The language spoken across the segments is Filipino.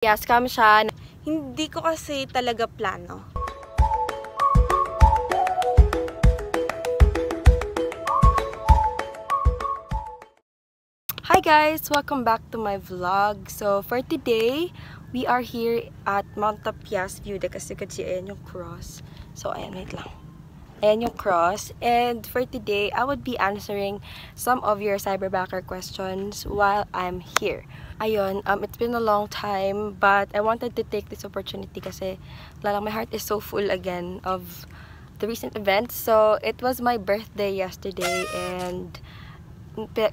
Yes, scam siya. Hindi ko kasi talaga plano. Hi guys! Welcome back to my vlog. So, for today, we are here at Mount Tapias View. Kasi ayan yung cross. So, ayan, wait lang. Ayan yung cross. And for today, I would be answering some of your cyberbacker questions while I'm here. Ayun, it's been a long time, but I wanted to take this opportunity kasi lalang my heart is so full again of the recent events. So, it was my birthday yesterday and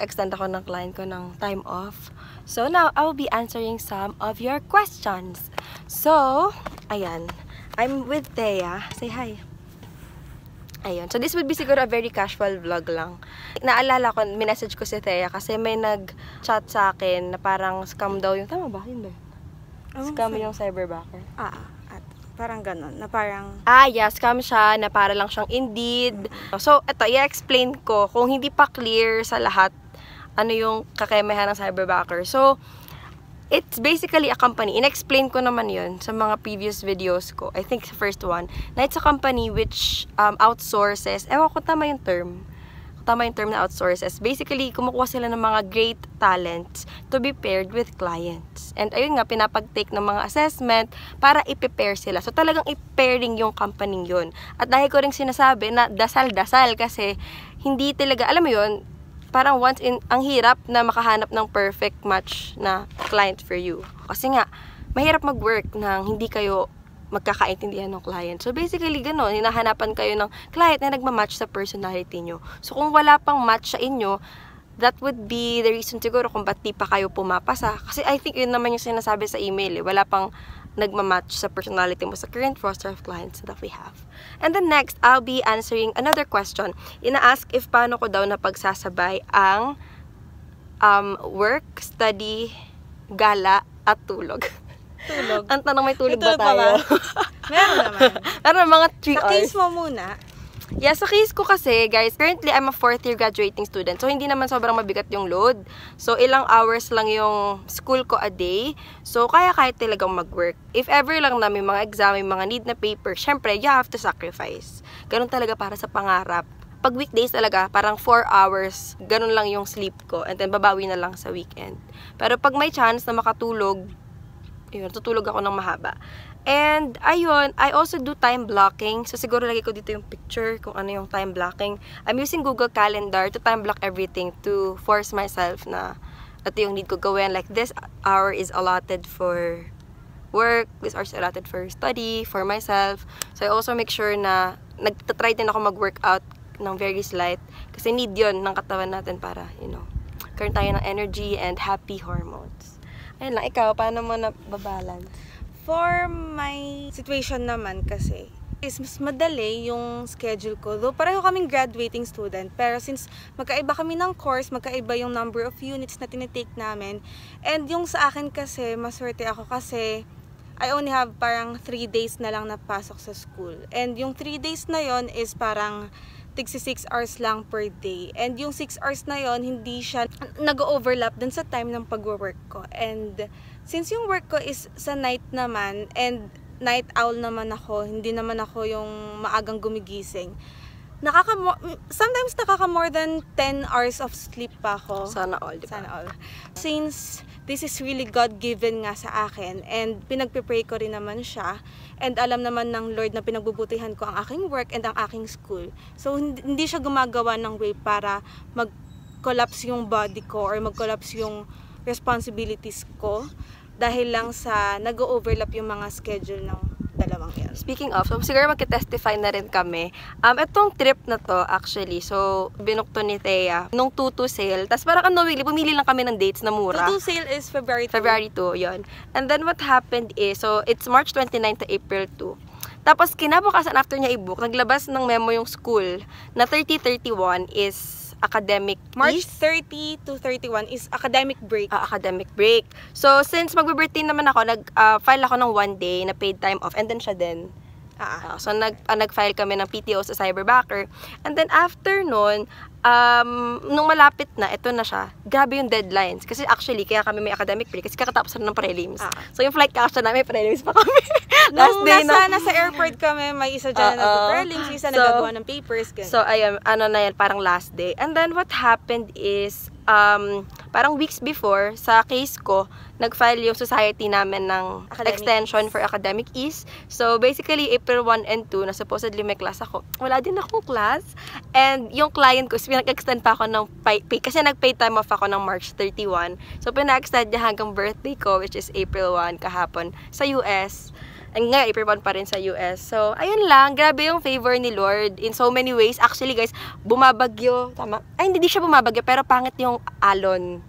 extend ako ng client ko ng time off. So, now, I will be answering some of your questions. So, ayan. I'm with Thea. Say hi. Ayun. So, this would be siguro a very casual vlog lang. Naalala ko, minessage ko si Thea kasi may nag-chat sa akin na parang scam daw yung... Tama ba? Yun ba? Scam yung cyberbacker. Parang ganon, na parang... Yeah, scam siya, na para lang siyang Indeed. So, eto, i-explain ko kung hindi pa clear sa lahat ano yung kakaimahan ng cyberbacker. So, it's basically a company. In-explain ko naman yun sa mga previous videos ko. I think the first one. Na it's a company which outsources. Ewan ko, tama yung term. Tama yung term na outsources. Basically, kumukuha sila ng mga great talents to be paired with clients. And ayun nga, pinapag-take ng mga assessment para i-prepare sila. So, talagang i-pairing yung company yun. At dahil ko rin sinasabi na dasal-dasal kasi hindi talaga, alam mo yun, parang once in, ang hirap na makahanap ng perfect match na client for you. Kasi nga, mahirap mag-work nang hindi kayo magkakaintindihan ng client. So, basically, gano'n. Hinahanapan kayo ng client na nagmamatch sa personality nyo. So, kung wala pang match sa inyo, that would be the reason siguro kung ba't di pa kayo pumapasa. Kasi I think yun naman yung sinasabi sa email. Wala pang nagmamatch sa personality mo sa current roster of clients that we have. And then next, I'll be answering another question. Ina-ask if paano ko daw napagsasabay ang work, study, gala, at tulog. Tulog. Ang tanong, may tulog ba tayo? Meron naman. Meron mga 3 hours. Sa case mo muna. Yeah, sa case ko kasi, guys, currently I'm a 4th year graduating student. So, hindi naman sobrang mabigat yung load. So, ilang hours lang yung school ko a day. So, kaya kahit talagang mag-work. If ever lang na may mga exam, may mga need na paper, syempre, you have to sacrifice. Ganun talaga para sa pangarap. Pag weekdays talaga, parang 4 hours, ganun lang yung sleep ko. And then, babawi na lang sa weekend. Pero pag may chance na makatulog, yun, tutulog ako ng mahaba. And, ayun, I also do time blocking. So, siguro lagi ko dito yung picture kung ano yung time blocking. I'm using Google Calendar to time block everything to force myself na ito yung need ko gawin. Like, this hour is allotted for work. This hour is allotted for study, for myself. So, I also make sure na nagtatry din ako mag-workout ng very slight. Kasi need yun ng katawan natin para, you know, karoon tayo ng energy and happy hormones. Ayun lang, ikaw, paano mo nababalance? For my situation naman kasi, is mas madali yung schedule ko. Though pareho kaming graduating student, pero since magkaiba kami ng course, magkaiba yung number of units na tinitake namin. And yung sa akin kasi, maswerte ako kasi I only have parang 3 days na lang napasok sa school. And yung 3 days na yon is parang tigsi 6 hours lang per day. And yung 6 hours na yon hindi siya nag-overlap dun sa time ng pag-work ko. And since yung work ko is sa night naman, and night owl naman ako, hindi naman ako yung maagang gumigising, sometimes nakaka more than 10 hours of sleep pa ako. Sana all, diba? Sana all. Since this is really God-given nga sa akin, and pinagpipray ko rin naman siya, and alam naman ng Lord na pinagbubutihan ko ang aking work and ang aking school. So, hindi siya gumagawa ng way para mag-collapse yung body ko or mag-collapse yung responsibilities ko dahil lang sa nag-overlap yung mga schedule ng dalawang yan. Speaking of, so siguro magka-testify na rin kami. Itong trip na to, actually, so, binook to ni Thea nung 2-2 sale. Tapos parang pumili lang kami ng dates na mura. 2-2 sale is February 2. February 2, yun. And then what happened is, so, it's March 29 to April 2. Tapos, kinabukasan after niya i-book, naglabas ng memo yung school na 30-31 is academic March 30 to 31 is academic break. Academic break. So, since magbe-birthday naman ako, nag-file ako ng 1 day na paid time off. And then siya din. So, nag-file kami ng PTO sa Cyberbacker. And then, after nun, nung malapit na, ito na siya, grabe yung deadlines. Kasi actually, kaya kami may academic break, kasi kakatapos na ng prelims. So, yung flight ka namin, prelims pa kami. Last day nasa airport kami, may isa dyan na nag-prelims, isa nagagawa ng papers. Ganun. So, ayun, na yan, parang last day. And then, what happened is, parang weeks before, sa case ko, nag-file yung society namin ng extension for academic ease. So, basically, April 1 and 2, na supposedly may class ako. Wala din akong class. And yung client ko, pinag-extend pa ako ng pay, kasi nag-pay time off ako ng March 31. So, pinag-extend niya hanggang birthday ko, which is April 1, kahapon, sa US. And ngayon, April 1 pa rin sa US. So, ayun lang. Grabe yung favor ni Lord in so many ways. Actually, guys, bumabagyo. Tama? Ay, hindi siya bumabagyo, pero pangit yung alon.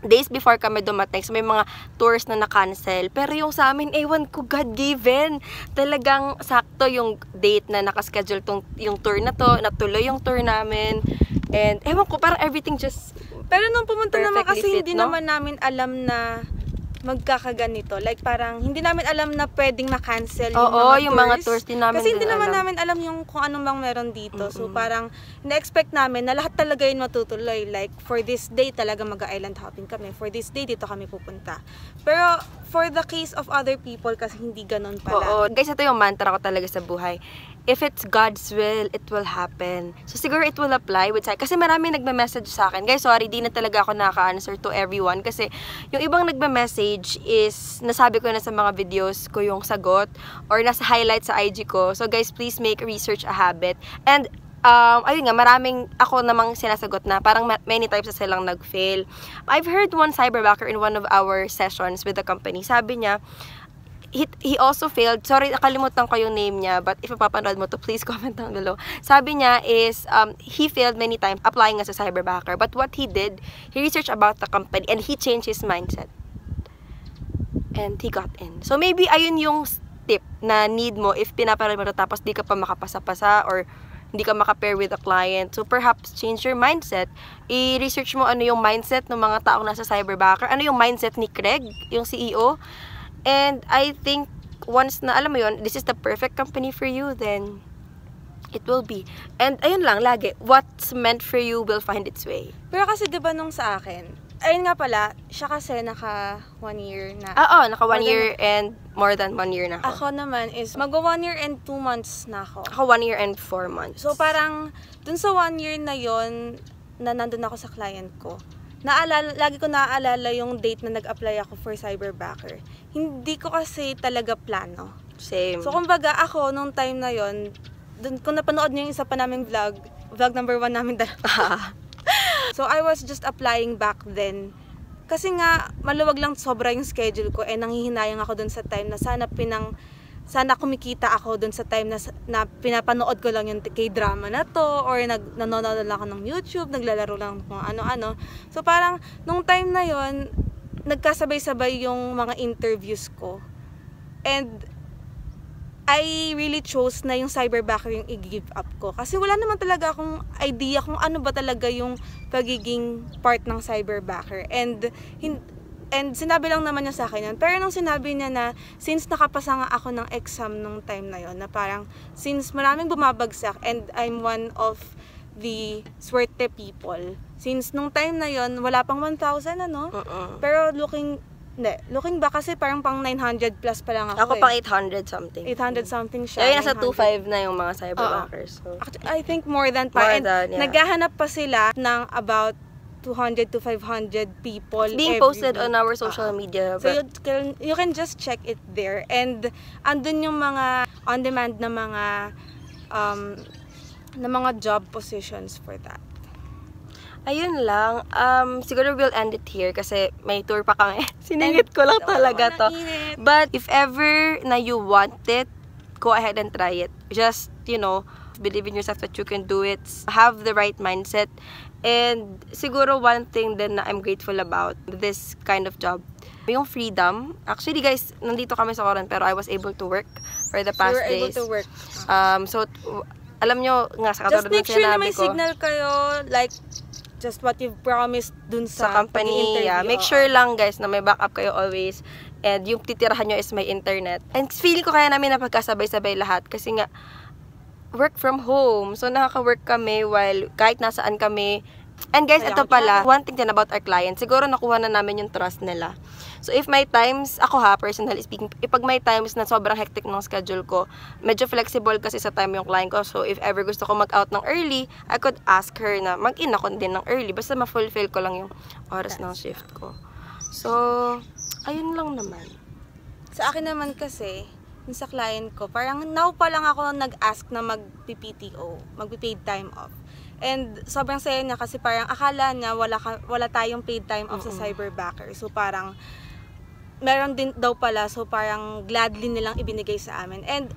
Days before kami dumating, so may mga tours na na-cancel. Pero yung sa amin, ewan ko, God-given. Talagang sakto yung date na nakaschedule yung tour na to. Natuloy yung tour namin. And ewan ko, parang everything just pero nung pumunta naman kasi fit, hindi no? naman namin alam na magkakaganito. Like parang hindi namin alam na pwedeng ma-cancel yung mga tours din namin. Kasi hindi naman namin alam yung kung anong bang meron dito. So parang na-expect namin na lahat talaga yun matutuloy. Like for this day talaga mag-island hopping kami. For this day dito kami pupunta. Pero for the case of other people kasi hindi ganun pala. Guys, ito yung mantra ko talaga sa buhay. If it's God's will, it will happen. So, siguro it will apply with kasi marami nagme-message sa akin. Guys, sorry, di na talaga ako nakaka-answer to everyone kasi yung ibang nagme-message is nasabi ko na sa mga videos ko yung sagot or nasa highlight sa IG ko. So, guys, please make research a habit. And, ayun nga, maraming ako namang sinasagot na parang many times na silang nag-fail. I've heard one cyberbacker in one of our sessions with the company. Sabi niya, he also failed. Sorry, nakalimutan ko yung name niya, but if mapapanood mo to, please comment down below. Sabi niya is, he failed many times applying as a cyberbacker. But what he did, he researched about the company and he changed his mindset. And he got in. So maybe ayun yung tip na need mo if pinapanood mo to tapos di ka pa makapasa-pasa or hindi ka makapair with a client. So perhaps change your mindset. I-research mo ano yung mindset ng mga taong nasa cyberbacker. Ano yung mindset ni Craig, yung CEO. And I think once na alam mo yun, this is the perfect company for you, then it will be. And ayun lang, lagi, what's meant for you will find its way. Pero kasi diba nung sa akin, ayun nga pala, siya kasi naka 1 year na. Naka 1 year and more than 1 year na ako. Ako naman is mag 1 year and 2 months na ako. Ako 1 year and 4 months. So parang dun sa 1 year na yon na nandun ako sa client ko, lagi ko naaalala yung date na nag-apply ako for cyberbacker. Hindi ko kasi talaga plano. Same. So kumbaga ako nung time na yon, dun kung napanood niyo yung isa pa naming vlog number 1 namin dalawa. So I was just applying back then. Kasi nga maluwag lang sobra yung schedule ko and nanghihinayang ako dun sa time na sana kumikita ako dun sa time na pinapanood ko lang yung K-drama na to or nanonood lang ako ng YouTube, naglalaro lang kung ano-ano. So parang nung time na yon nagkasabay-sabay yung mga interviews ko. And I really chose na yung cyberbacker yung i-give up ko. Kasi wala naman talaga akong idea kung ano ba talaga yung pagiging part ng cyberbacker. And sinabi lang naman niya sa akin yan. Pero nung sinabi niya na, since nakapasa nga ako ng exam nung time na yon na parang, since maraming bumabagsak and I'm one of the swerte people, since nung time na yon wala pang 1,000 ano? Pero looking back kasi parang pang 900 plus pa lang ako. Ako pang 800 something. 800 something siya. Kaya nasa 2.5 na yung mga cyberbackers. So. I think more than pa. Yeah. Naghahanap pa sila ng about 200 to 500 people being posted on our social media. So you can just check it there. And andun yung mga on-demand na mga job positions for that. Ayun lang. Siguro we'll end it here kasi may tour pa kami. Siningit ko lang talaga to. But if ever na you want it, go ahead and try it. Just, believe in yourself that you can do it. Have the right mindset. And siguro one thing din na I'm grateful about this kind of job, yung freedom. Actually guys, nandito kami sa Coron pero I was able to work for the past days. You were able to work. So, alam nyo nga sa katulad ng sinabi ko. Just make sure na may signal kayo. Like, just what you've promised dun sa sa company. pag-i-interview. Yeah. Make sure lang guys na may backup kayo always. And yung titirahan nyo is may internet. And feeling ko kaya namin na pagkasabay-sabay lahat kasi nga work from home. So nakaka-work kami while kahit nasaan kami. And guys, ito pala, one thing din about our clients, siguro nakuha na namin yung trust nila. So if may times, ako personally speaking, pag may times na sobrang hectic ng schedule ko, medyo flexible kasi sa time yung client ko. So if ever gusto ko mag-out ng early, I could ask her na mag-in ako din ng early. Basta ma-fulfill ko lang yung oras ng shift ko. So, ayun lang naman. Sa akin naman kasi, yung sa client ko, parang now pa lang ako nag-ask na mag-PTO, mag-paid time off. And sobrang saya niya kasi parang akala niya wala tayong paid time off sa cyberbacker. So parang meron din daw pala, so parang gladly nilang ibinigay sa amin. And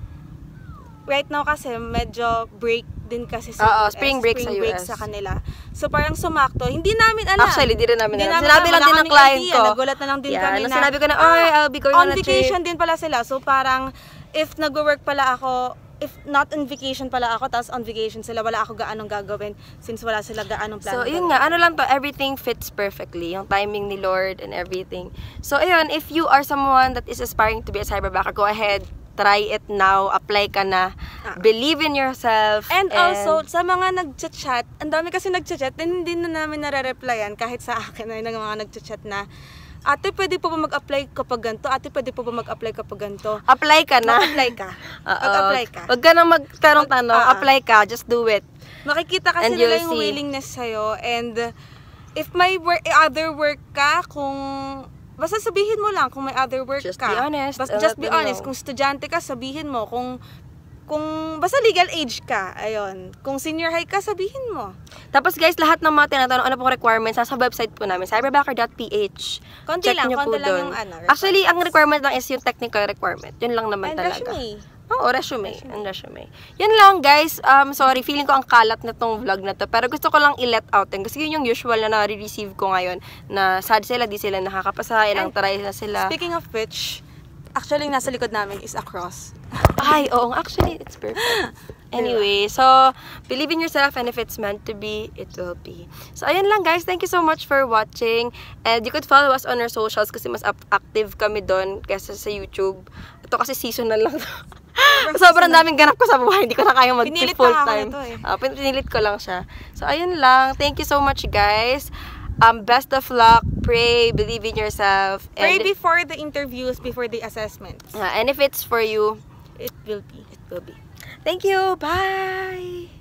right now kasi medyo break din kasi sa US, spring break sa kanila. So parang sumakto. Hindi namin alam. Actually, di rin namin alam. Sinabi lang din ng client ko. Nagulat na lang din kami na. Sinabi ko na, I'll be going on a trip. On vacation din pala sila. So parang if nag-work pala ako, if not on vacation pala ako, tapos on vacation sila, wala ako gaanong gagawin since wala sila gaanong plan. So, yun nga, ano lang to, everything fits perfectly. Yung timing ni Lord and everything. So, ayun, if you are someone that is aspiring to be a cyberbacker, go ahead, try it now, apply ka na, believe in yourself. And also, sa mga nag-chat, ang dami kasi nag-chat, and hindi na namin nare-replyan kahit sa akin ay ng mga nag-chat na, ate, pwede po ba mag-apply kapag ganito? Ate, pwede po ba mag-apply kapag ganito? Apply ka na. Mag-apply ka. Mag-apply ka. Huwag ka na magtanong-tanong. Apply ka. Just do it. Makikita kasi nila yung willingness sa'yo. And if may other work ka, kung basta sabihin mo lang kung may other work just ka. Be honest. Just be honest. Kung estudyante ka, sabihin mo. Kung basta legal age ka, ayun. Kung senior high ka, sabihin mo. Tapos guys, lahat ng mga tinatanong, ano pong requirements, nasa website po namin, cyberbacker.ph. Konti lang yung Actually, ang requirement lang is yung technical requirement. Yun lang naman and talaga. Resume. Oo, resume. And resume. Yun lang guys, sorry, feeling ko ang kalat na tong vlog na to, pero gusto ko lang i-let out din. Kasi yun yung usual na na-receive ko ngayon, na sad sila, di sila nakakapasa, ilang try na sila. Speaking of which, actually, nasa likod namin is a cross. Ay, oo. Actually, it's perfect. Anyway, so, believe in yourself and if it's meant to be, it will be. So, ayun lang guys. Thank you so much for watching. And you could follow us on our socials kasi mas active kami doon kaysa sa YouTube. Ito kasi seasonal lang. Sobrang daming ganap ko sa buhay. Hindi ko na kaya mag-full time. Pinilit ko lang siya. So, ayun lang. Thank you so much guys. Best of luck. Pray. Believe in yourself. Pray before the interviews, before the assessments. And if it's for you, it will be. It will be. Thank you. Bye.